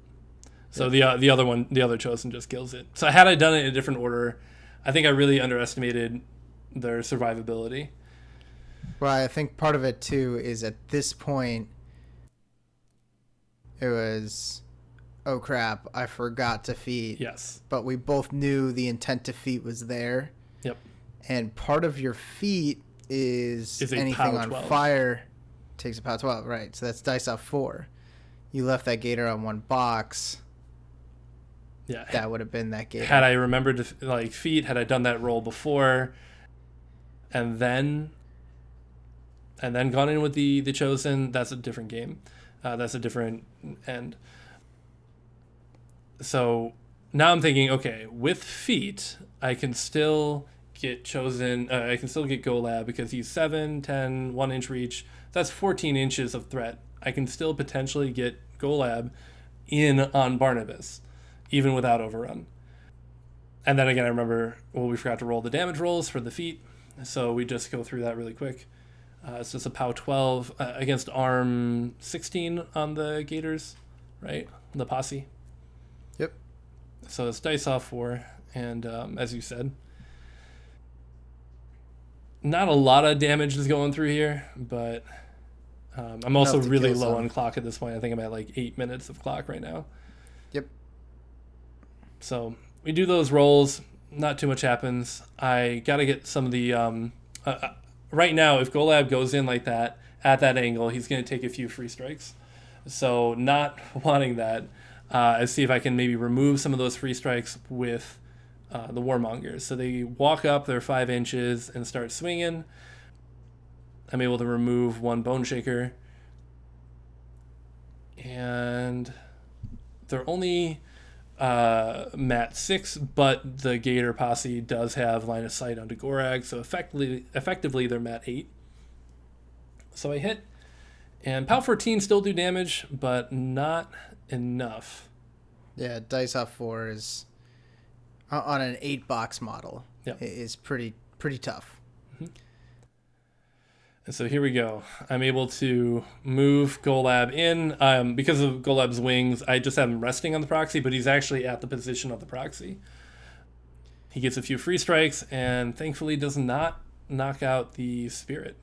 S3: So the other chosen just kills it. So had I done it in a different order, I think I really underestimated their survivability.
S1: Well, I think part of it too is at this point, it was, oh crap, I forgot to feat.
S3: Yes.
S1: But we both knew the intent to feat was there.
S3: Yep.
S1: And part of your feat is anything
S3: POW
S1: on
S3: 12.
S1: fire takes a POW 12, right? So that's dice off 4. You left that gator on one box.
S3: Yeah.
S1: That would have been that gator.
S3: Had I remembered to feat, had I done that roll before, and then gone in with the chosen, that's a different game. That's a different end. So now I'm thinking, okay, with feat, I can still get chosen. I can still get Golab because he's 7, 10, 1 inch reach. That's 14 inches of threat. I can still potentially get Golab in on Barnabas, even without overrun. And then again, I remember, we forgot to roll the damage rolls for the feat. So we just go through that really quick. It's just a POW 12 against arm 16 on the Gators, right? The posse.
S1: Yep.
S3: So it's dice off 4. And as you said, not a lot of damage is going through here, but I'm also really low on clock at this point. I think I'm at like 8 minutes of clock right now.
S1: Yep.
S3: So we do those rolls. Not too much happens. I got to get some of the... right now, if Golab goes in like that, at that angle, he's going to take a few free strikes. So not wanting that. I see if I can maybe remove some of those free strikes with the Warmongers. So they walk up, they're 5 inches, and start swinging. I'm able to remove 1 Bone Shaker. And they're only mat 6, but the Gator posse does have line of sight onto Gorag, so effectively they're mat 8. So I hit, and POW 14 still do damage, but not enough.
S1: Yeah, dice off 4 is on an 8-box model.
S3: Yep.
S1: Is pretty tough.
S3: Mm-hmm. And so here we go. I'm able to move Golab in. Because of Golab's wings, I just have him resting on the proxy, but he's actually at the position of the proxy. He gets a few free strikes, and thankfully does not knock out the spirit.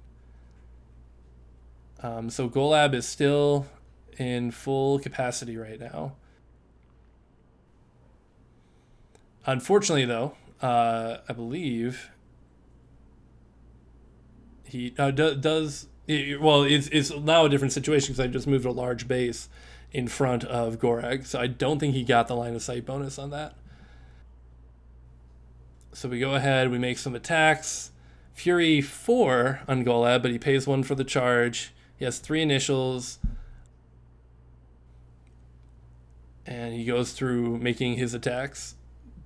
S3: So Golab is still in full capacity right now. Unfortunately, though, I believe he does. Well, it's now a different situation because I just moved a large base in front of Gorag, so I don't think he got the line of sight bonus on that. So we go ahead, we make some attacks. Fury 4 on Golab, but he pays 1 for the charge. He has 3 initials. And he goes through making his attacks.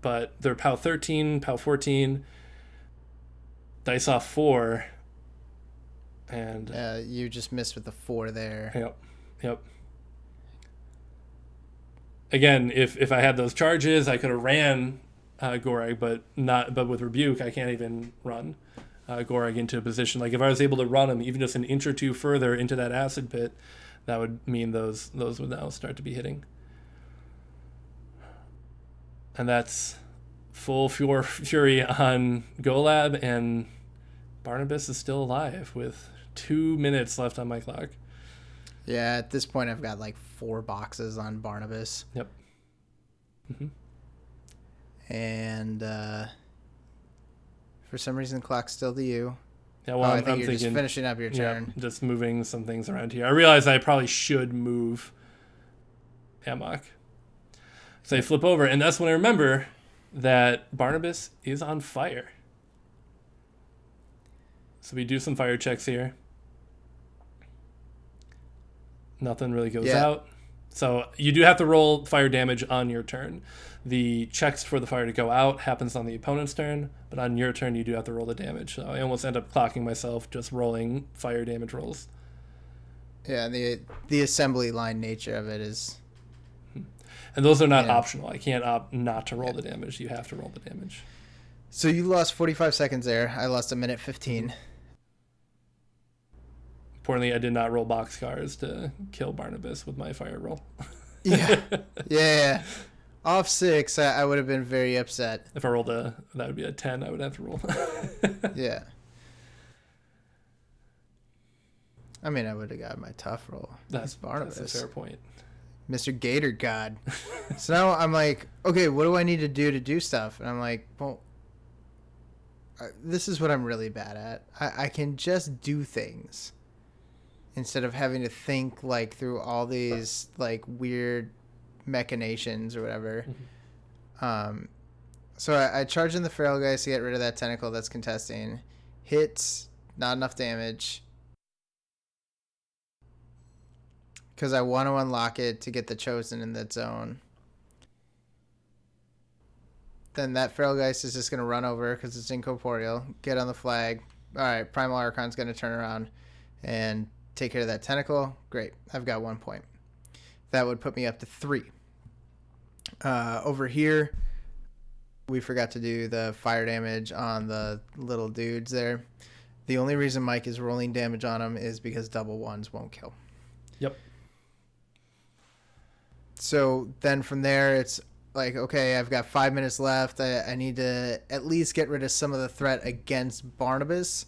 S3: But they're POW 13, POW 14, dice off 4. And
S1: you just missed with the 4 there.
S3: Yep. Again, if I had those charges, I could have ran Gorag, but with Rebuke, I can't even run Gorag into a position. Like if I was able to run him even just an inch or 2 further into that acid pit, that would mean those would now start to be hitting. And that's full fury on Golab, and Barnabas is still alive with 2 minutes left on my clock.
S1: Yeah, at this point I've got like 4 boxes on Barnabas.
S3: Yep. Mm-hmm.
S1: And for some reason the clock's still to you.
S3: Yeah, well,
S1: I
S3: I'm
S1: think you're
S3: thinking,
S1: just finishing up your turn.
S3: Yeah, just moving some things around here. I realize I probably should move Ammok. So I flip over, and that's when I remember that Barnabas is on fire. So we do some fire checks here. Nothing really goes out. So you do have to roll fire damage on your turn. The checks for the fire to go out happens on the opponent's turn, but on your turn you do have to roll the damage. So I almost end up clocking myself just rolling fire damage rolls.
S1: Yeah, the assembly line nature of it is.
S3: And those are not optional. I can't opt not to roll the damage. You have to roll the damage.
S1: So you lost 45 seconds there. I lost 1:15.
S3: Importantly, I did not roll boxcars to kill Barnabas with my fire roll.
S1: Yeah. Off 6, I would have been very upset.
S3: If I rolled that would be a 10, I would have to roll.
S1: Yeah. I mean, I would have got my tough roll.
S3: That's
S1: Barnabas.
S3: That's a fair point.
S1: Mr. Gator God. So now I'm like, okay, what do I need to do stuff? And I'm like, well, this is what I'm really bad at. I can just do things instead of having to think like through all these like weird machinations or whatever. Mm-hmm. So I charge in the feral guys to get rid of that tentacle that's contesting. Hits, not enough damage. Because I want to unlock it to get the chosen in that zone. Then that feral geist is just going to run over because it's incorporeal. Get on the flag. All right, Primal Archon's going to turn around and take care of that tentacle. Great. I've got 1 point. That would put me up to 3. Over here, we forgot to do the fire damage on the little dudes there. The only reason Mike is rolling damage on them is because double ones won't kill.
S3: Yep.
S1: So then from there, it's like, okay, I've got 5 minutes left. I need to at least get rid of some of the threat against Barnabas.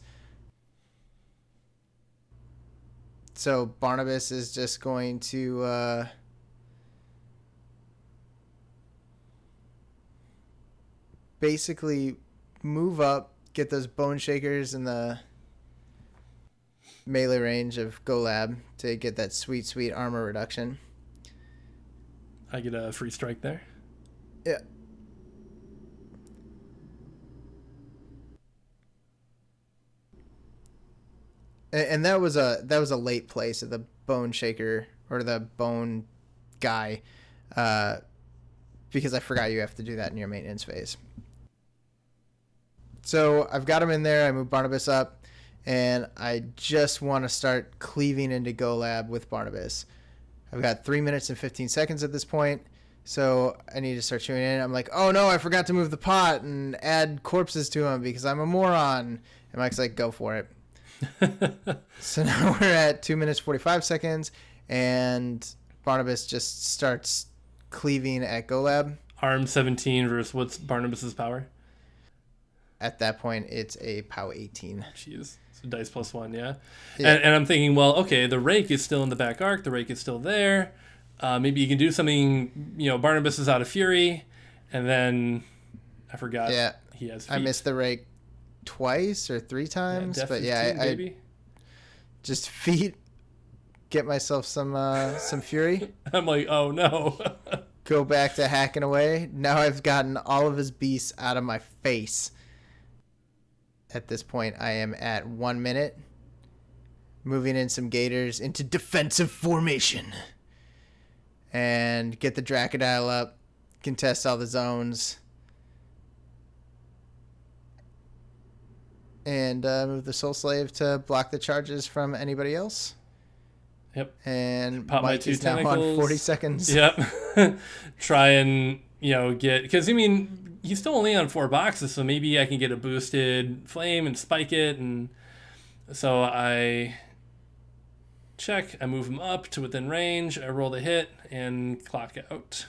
S1: So Barnabas is just going to basically move up, get those bone shakers in the melee range of Golab to get that sweet, sweet armor reduction.
S3: I get a free strike there.
S1: Yeah. And that was a late place of the bone shaker or the bone guy, because I forgot you have to do that in your maintenance phase. So I've got him in there. I move Barnabas up, and I just want to start cleaving into Golab with Barnabas. I've got 3 minutes and 15 seconds at this point, so I need to start chewing in. I'm like, oh no, I forgot to move the pot and add corpses to him because I'm a moron. And Mike's like, go for it. So now we're at 2 minutes 45 seconds, and Barnabas just starts cleaving at Golab.
S3: Arm 17 versus what's Barnabas's power?
S1: At that point, it's a POW 18.
S3: Jeez. So dice plus 1, yeah. And I'm thinking, well, okay, the Raek is still in the back arc. The Raek is still there. Maybe you can do something, Barnabas is out of fury. And then I forgot he has feet.
S1: I missed the Raek twice or 3 times.
S3: Yeah,
S1: but
S3: 15,
S1: I just feet, get myself some fury.
S3: I'm like, oh no.
S1: Go back to hacking away. Now I've gotten all of his beasts out of my face. At this point, I am at 1 minute. Moving in some gators into defensive formation. And get the Dracodile up. Contest all the zones. And move the Soul Slave to block the charges from anybody else.
S3: Yep.
S1: And
S3: pop
S1: Mike
S3: my 2
S1: is now
S3: tentacles.
S1: on 40 seconds.
S3: Yep. Try and, get... Because, he's still only on 4 boxes, so maybe I can get a boosted flame and spike it. And so I check. I move him up to within range. I roll the hit and clock out.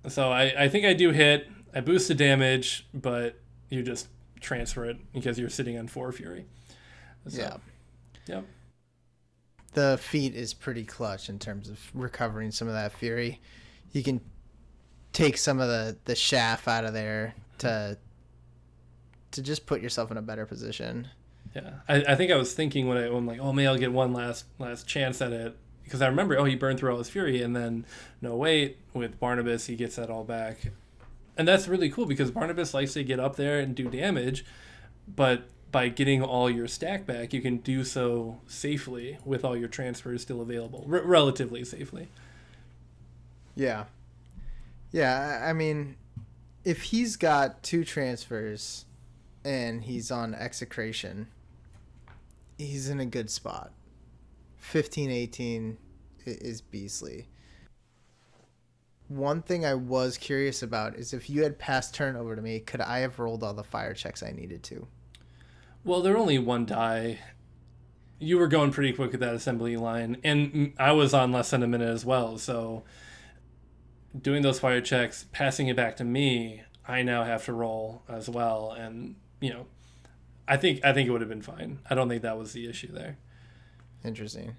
S3: So I think I do hit. I boost the damage, but you just transfer it because you're sitting on 4 fury. So,
S1: yeah.
S3: Yep.
S1: The feat is pretty clutch in terms of recovering some of that fury. You can take some of the chaff out of there to just put yourself in a better position.
S3: Yeah, I think I was thinking when I'm like, oh, maybe I'll get one last chance at it, because I remember, he burned through all his fury, and then no wait, with Barnabas he gets that all back, and that's really cool because Barnabas likes to get up there and do damage, but by getting all your stack back, you can do so safely with all your transfers still available, relatively safely.
S1: Yeah. Yeah, I mean, if he's got 2 transfers and he's on Execration, he's in a good spot. 15-18 is beastly. One thing I was curious about is if you had passed turn over to me, could I have rolled all the fire checks I needed to?
S3: Well, they're only one die. You were going pretty quick with that assembly line, and I was on less than a minute as well, so doing those fire checks, passing it back to me, I now have to roll as well, and, I think it would have been fine. I don't think that was the issue there.
S1: Interesting.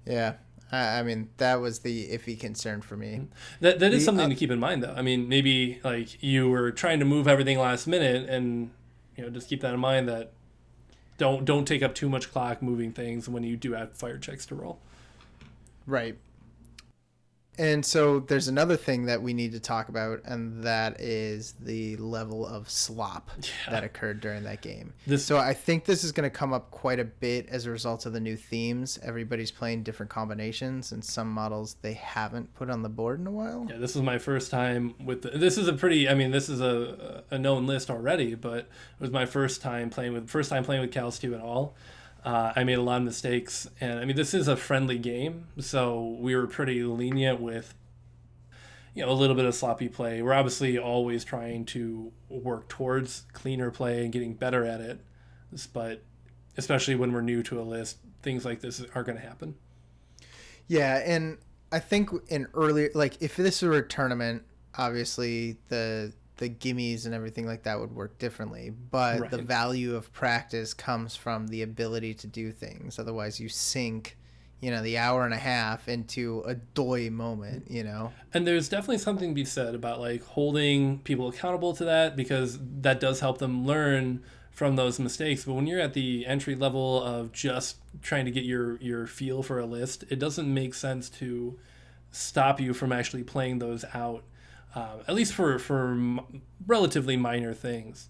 S1: Yeah. I mean, that was the iffy concern for me.
S3: That is something to keep in mind, though. I mean, maybe like you were trying to move everything last minute, and just keep that in mind that don't take up too much clock moving things when you do have fire checks to roll.
S1: Right. And so there's another thing that we need to talk about, and that is the level of slop that occurred during that game. So I think this is going to come up quite a bit as a result of the new themes. Everybody's playing different combinations, and some models they haven't put on the board in a while.
S3: Yeah, this is my first time with this is a known list already, but it was my first time playing with Kallus 2 at all. I made a lot of mistakes, and I mean, this is a friendly game, so we were pretty lenient with, a little bit of sloppy play. We're obviously always trying to work towards cleaner play and getting better at it, but especially when we're new to a list, things like this are going to happen.
S1: Yeah, and I think if this were a tournament, obviously the gimmies and everything like that would work differently, but right. The value of practice comes from the ability to do things. Otherwise you sink the hour and a half into a doy moment.
S3: And there's definitely something to be said about like holding people accountable to that, because that does help them learn from those mistakes. But when you're at the entry level of just trying to get your feel for a list, it doesn't make sense to stop you from actually playing those out. At least for relatively minor things.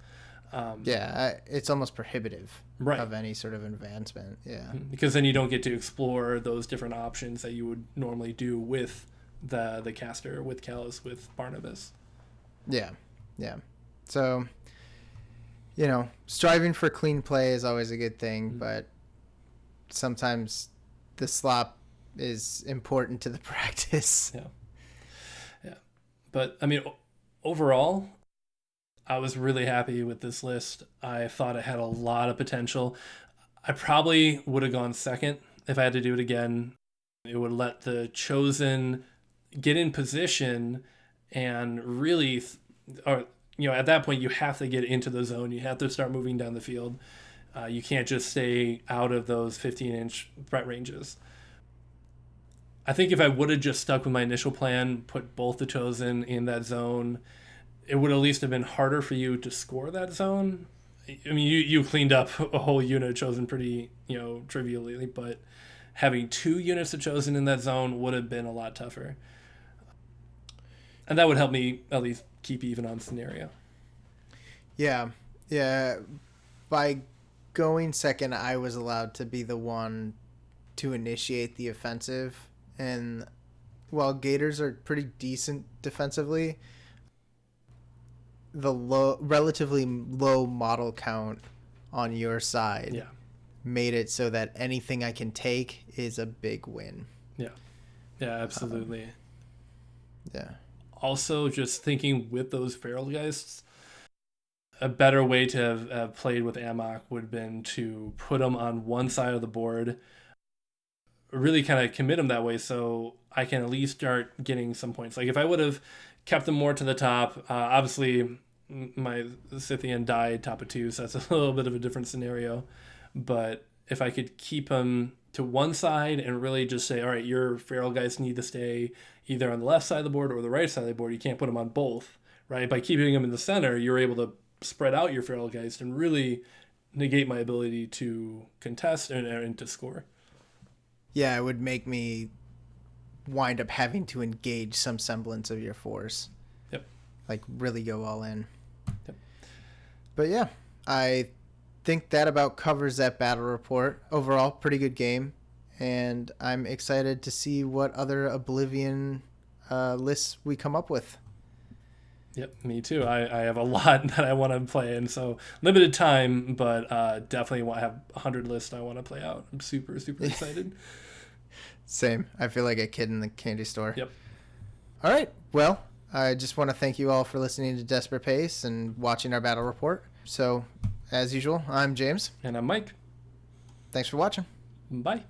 S1: It's almost prohibitive
S3: right.
S1: of any sort of advancement. Yeah,
S3: because then you don't get to explore those different options that you would normally do with the caster, with Kallus, with Barnabas.
S1: Yeah. So, striving for clean play is always a good thing, but sometimes the slop is important to the practice.
S3: Yeah. But, I mean, overall, I was really happy with this list. I thought it had a lot of potential. I probably would have gone second if I had to do it again. It would let the Chosen get in position and really, at that point, you have to get into the zone. You have to start moving down the field. You can't just stay out of those 15-inch threat ranges. I think if I would have just stuck with my initial plan, put both the Chosen in that zone, it would at least have been harder for you to score that zone. I mean, you cleaned up a whole unit of Chosen pretty, trivially, but having 2 units of Chosen in that zone would have been a lot tougher. And that would help me at least keep even on scenario.
S1: Yeah. By going second, I was allowed to be the one to initiate the offensive. And while Gators are pretty decent defensively, the relatively low model count on your side made it so that anything I can take is a big win.
S3: Yeah, absolutely.
S1: Yeah.
S3: Also, just thinking with those Feral Geists, a better way to have played with Ammok would have been to put them on one side of the board, really kind of commit them that way so I can at least start getting some points. Like if I would have kept them more to the top, obviously my Scythean died top of 2, so that's a little bit of a different scenario. But if I could keep them to one side and really just say, all right, your Feral Guys need to stay either on the left side of the board or the right side of the board. You can't put them on both, right? By keeping them in the center, you're able to spread out your Feral Guys and really negate my ability to contest and to score.
S1: Yeah, it would make me wind up having to engage some semblance of your force.
S3: Yep.
S1: Like really go all in.
S3: Yep.
S1: But yeah, I think that about covers that battle report. Overall, pretty good game. And I'm excited to see what other Oblivion lists we come up with.
S3: Yep, me too. I have a lot that I want to play, and so limited time, but definitely want to have 100 lists I want to play out. I'm super excited.
S1: Same. I feel like a kid in the candy store.
S3: Yep.
S1: All right. Well, I just want to thank you all for listening to Desperate Pace and watching our battle report. So, as usual, I'm James.
S3: And I'm Mike.
S1: Thanks for watching.
S3: Bye.